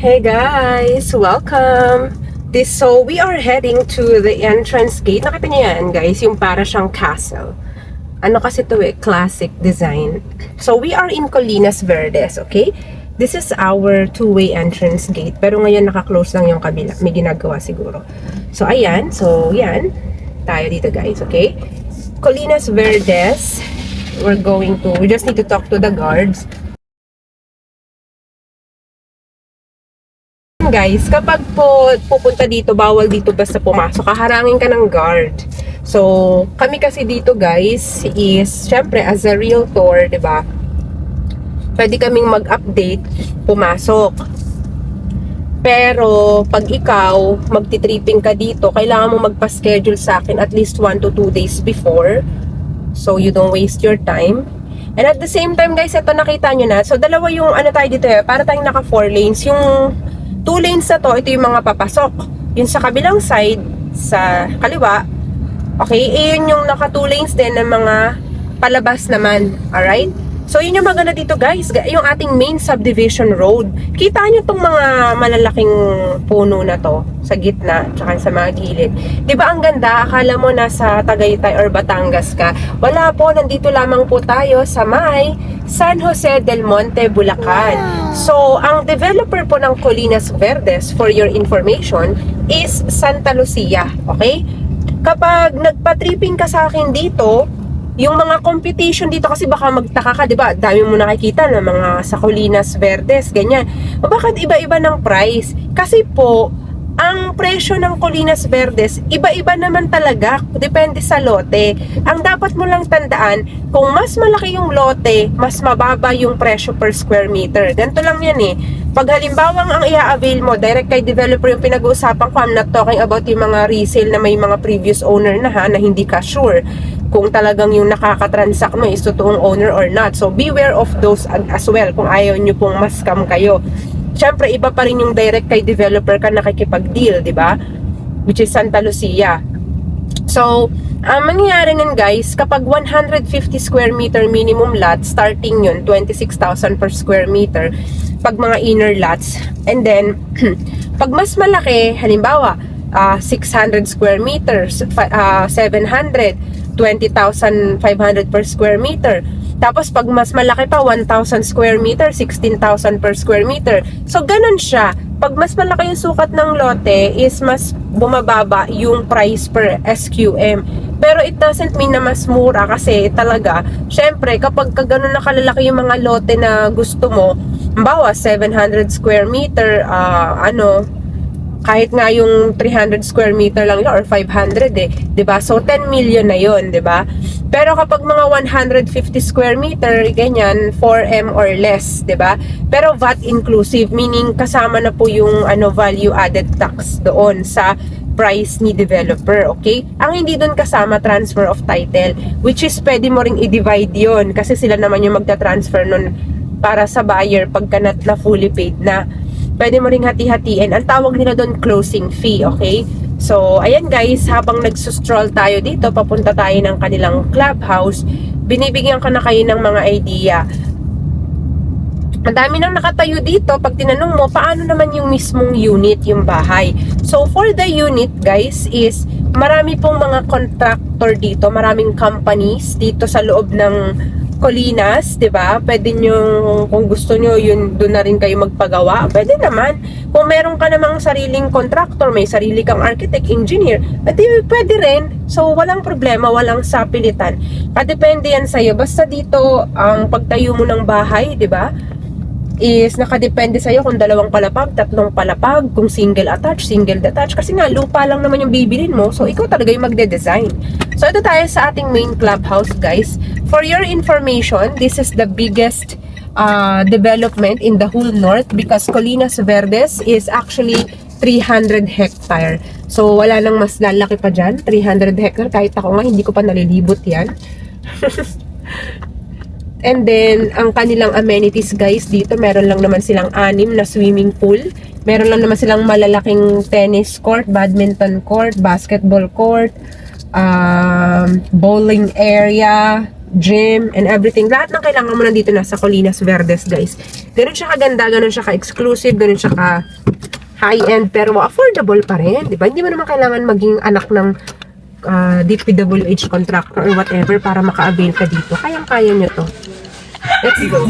Hey guys! Welcome! So we are heading to the entrance gate. Nakita niyo yan guys, yung para siyang castle. Ano kasi to classic design. So we are in Colinas Verdes, okay? This is our two-way entrance gate. Pero ngayon naka-close lang yung kabila. May ginagawa siguro. So ayan, yan. Tayo dito guys, okay? Colinas Verdes. We just need to talk to the guards. Guys, kapag po pupunta dito, bawal dito basta pumasok. Kaharangin ka ng guard. So, kami kasi dito guys is, syempre as a realtor, 'di ba? Pwede kaming mag-update, pumasok. Pero pag ikaw magti-tripping ka dito, kailangan mo magpa-schedule sa akin at least 1 to 2 days before. So, you don't waste your time. And at the same time guys, ito nakita nyo na. So, dalawa yung ano tayo dito para tayong naka 4 lanes. Yung 2 lanes na to, ito yung mga papasok. Yung sa kabilang side, sa kaliwa, okay, yun yung naka 2 lanes din ng mga palabas naman. Alright? So, yun yung maganda dito guys, yung ating main subdivision road. Kita nyo tong mga malalaking puno na to sa gitna, tsaka sa mga gilid. Diba ang ganda? Akala mo nasa Tagaytay or Batangas ka. Wala po, nandito lamang po tayo sa may San Jose del Monte, Bulacan. So, ang developer po ng Colinas Verdes, for your information, is Santa Lucia. Okay? Kapag nagpa-tripping ka sa akin dito, yung mga competition dito kasi baka magtaka ka, 'di ba? Dami mo nakikita ng mga sa Colinas Verdes, ganyan. O bakit iba-iba ng price? Kasi po, ang presyo ng Colinas Verdes, iba-iba naman talaga. Depende sa lote. Ang dapat mo lang tandaan, kung mas malaki yung lote, mas mababa yung presyo per square meter. Ganito lang yan eh. Pag halimbawa ang i-avail mo, direct kay developer yung pinag-uusapan ko, I'm not talking about yung mga resale na may mga previous owner na na hindi ka sure kung talagang yung nakakatransact mo is totoong owner or not. So, beware of those as well kung ayaw nyo pong ma-scam kayo. Siyempre, iba pa rin yung direct kay developer ka nakikipag-deal, di ba? Which is Santa Lucia. So, ang mangyayari nun guys, kapag 150 square meter minimum lot, starting yun, 26,000 per square meter, pag mga inner lots. And then, pag mas malaki, halimbawa, 600 square meters, 700, 20,500 per square meter. Tapos pag mas malaki pa, 1,000 square meter, 16,000 per square meter. So, ganun siya. Pag mas malaki yung sukat ng lote, is mas bumababa yung price per SQM. Pero it doesn't mean na mas mura kasi talaga, syempre, kapag ganun na kalalaki yung mga lote na gusto mo, bawa 700 square meter, kahit nga yung 300 square meter lang yun, or 500 diba? So, 10 million na yun, diba? Pero kapag mga 150 square meter, ganyan, 4M or less, diba? Pero VAT inclusive, meaning kasama na po yung value added tax doon sa price ni developer, okay? Ang hindi doon kasama, transfer of title, which is pwede mo ring i-divide yun kasi sila naman yung magta-transfer nun para sa buyer pagka na fully paid na. Pwede mo ring hati-hatiin. Ang tawag nila doon closing fee, okay? So, ayan guys, habang nagsustroll tayo dito, papunta tayo ng kanilang clubhouse, binibigyan ka na kayo ng mga idea. Madami nang nakatayo dito. Pag tinanong mo, paano naman yung mismong unit, yung bahay? So, for the unit, guys, is marami pong mga contractor dito, maraming companies dito sa loob ng Colinas, 'di ba? Pwede nyo, kung gusto nyo, yun doon na rin kayo magpagawa. Pwede naman. Kung meron ka namang sariling contractor, may sarili kang architect, engineer, pwede rin. So, walang problema, walang sapilitan. Depende yan sa'yo. Basta dito, ang pagtayo mo ng bahay, 'di ba? Is nakadepende sa'yo kung 2 palapag, 3 palapag, kung single attached, single detached. Kasi nga, lupa lang naman yung bibilin mo. So, ikaw talaga yung magde-design. So, ito tayo sa ating main clubhouse, guys. For your information, this is the biggest development in the whole north because Colinas Verdes is actually 300 hectare. So, wala nang mas lalaki pa dyan. 300 hectare. Kahit ako nga, hindi ko pa nalilibot yan. And then, ang kanilang amenities guys, dito meron lang naman silang 6 na swimming pool. Meron lang naman silang malalaking tennis court, badminton court, basketball court, bowling area, gym, and everything. Lahat ng kailangan mo nandito na sa Colinas Verdes, guys. Ganun siya kaganda, ganun siya ka-exclusive, ganun siya ka-high-end, pero affordable pa rin, di ba? Hindi mo naman kailangan maging anak ng DPWH contractor or whatever para maka-avail ka dito. Kayang-kaya nyo to. Let's go.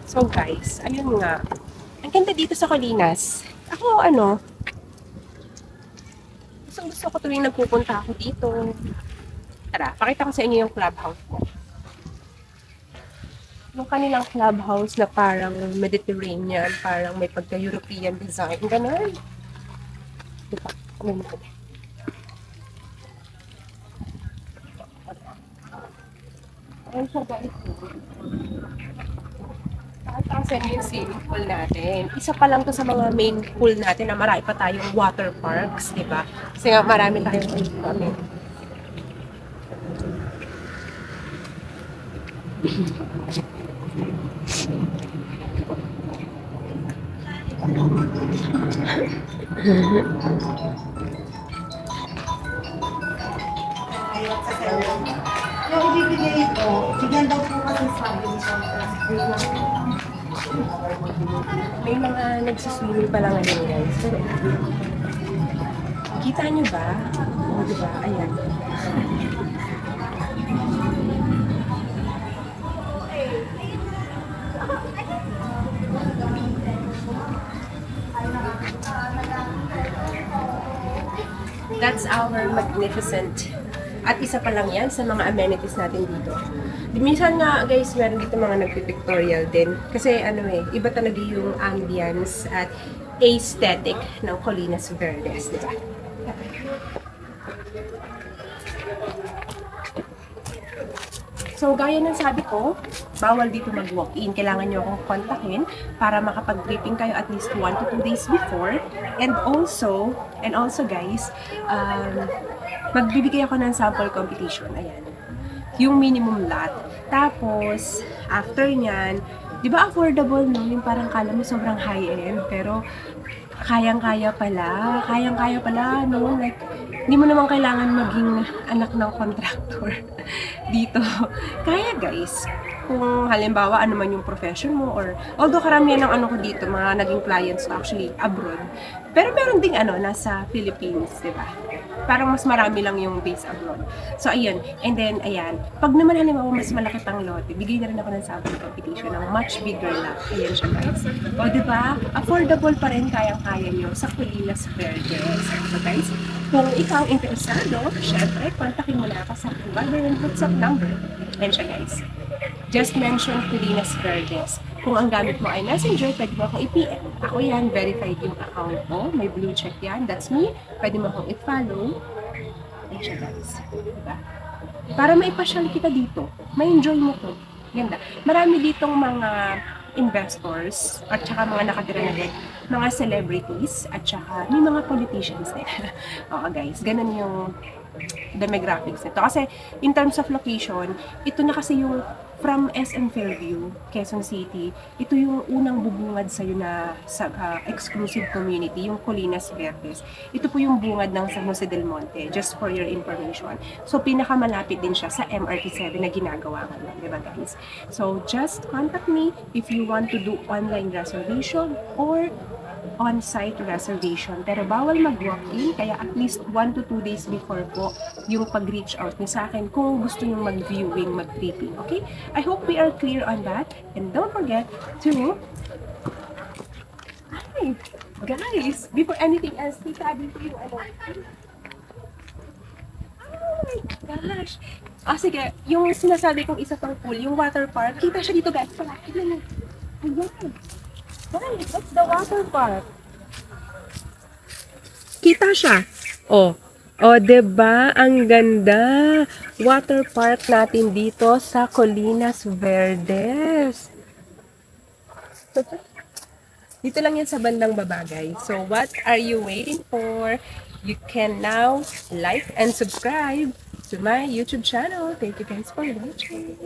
So guys, ayun nga. Ang ganda dito sa Colinas. Ako gusto ko tuwing nagpupunta ako dito. Tara, pakita ko sa inyo yung clubhouse ko. Yung kanilang clubhouse na parang Mediterranean, parang may pagka-European design. Ganun. Diba? Ayun siya guys. Kasi yung swimming pool natin. Isa pa lang to sa mga main pool natin na marami pa tayong water parks, di ba? Kasi nga marami tayong kami. Yung ibibigay po, bigyan daw po kasi sabi ni May mga nagsiswimming pa lang ngayon guys. Pero, kita nyo ba? O, diba? Ayan. That's our magnificent. At isa pa lang yan sa mga amenities natin dito. Minsan nga guys, meron dito mga nagpipictorial din. Kasi iba talaga yung ambience at aesthetic ng Colinas Verdes, di ba? So, gaya ng sabi ko, bawal dito mag-walk-in. Kailangan nyo akong kontakin para makapag-briefing kayo at least 1 to 2 days before. And also guys, magbibigay ako ng sample competition. Ayan. Yung minimum lot. Tapos, after nyan, di ba affordable, no? Yung parang kala mo sobrang high-end, pero kayang-kaya pala, no? Like, hindi mo naman kailangan maging anak ng contractor dito. Kaya guys, kung halimbawa ano man yung profession mo or although karamihan ng ko dito, mga naging clients actually abroad. Pero meron ding nasa Philippines, di ba? Parang mas marami lang yung base abroad. So ayun, and then ayan, pag naman halimbawa mas malaki pang lote, bigay na rin ako ng sample competition ng much bigger lot. Ayan siya guys. O di ba? Affordable pa rin kayang-kaya nyo sa Colinas Verdes. So guys, kung ikaw interesado, syempre, kontakin mo na ako sa government WhatsApp number. Ayan siya guys. Just mention Colinas Verdes. Kung ang gamit mo ay Messenger, pwede mo akong i-PM. Ako yan, verified yung account ko. May blue check yan. That's me. Pwede mo akong i-follow. Ayan siya guys. Diba? Para maipasyal kita dito. May-enjoy mo to. Ganda. Marami ditong mga investors at saka mga nakatira na din, mga celebrities at saka may mga politicians din. Oo guys, ganun yung demographics nito. Kasi in terms of location, ito na kasi yung from SM Fairview, Quezon City, ito yung unang bubungad sa'yo na sa exclusive community, yung Colinas Verdes. Ito po yung bungad ng San Jose del Monte, just for your information. So, pinakamalapit din siya sa MRT7 na ginagawa ngayon, di ba guys? So, just contact me if you want to do online reservation or on-site reservation. Pero bawal mag-walk-in, kaya at least 1 to 2 days before po yung pag-reach out niyo sa akin kung gusto niyo mag-viewing, mag-tripping. Okay? I hope we are clear on that. And don't forget to... Ay, guys, before anything else, sabi ko yung Oh my gosh. Sige, yung sinasabi kong isa pang pool, yung water park, kita siya dito guys. Pala, tignan mo. Ayan. Guys, that's the water park. Kita siya. Oh, diba? Ang ganda. Water park natin dito sa Colinas Verdes. Dito lang yan sa bandang baba, guys. So, what are you waiting for? You can now like and subscribe. to my YouTube channel. Thank you guys for watching.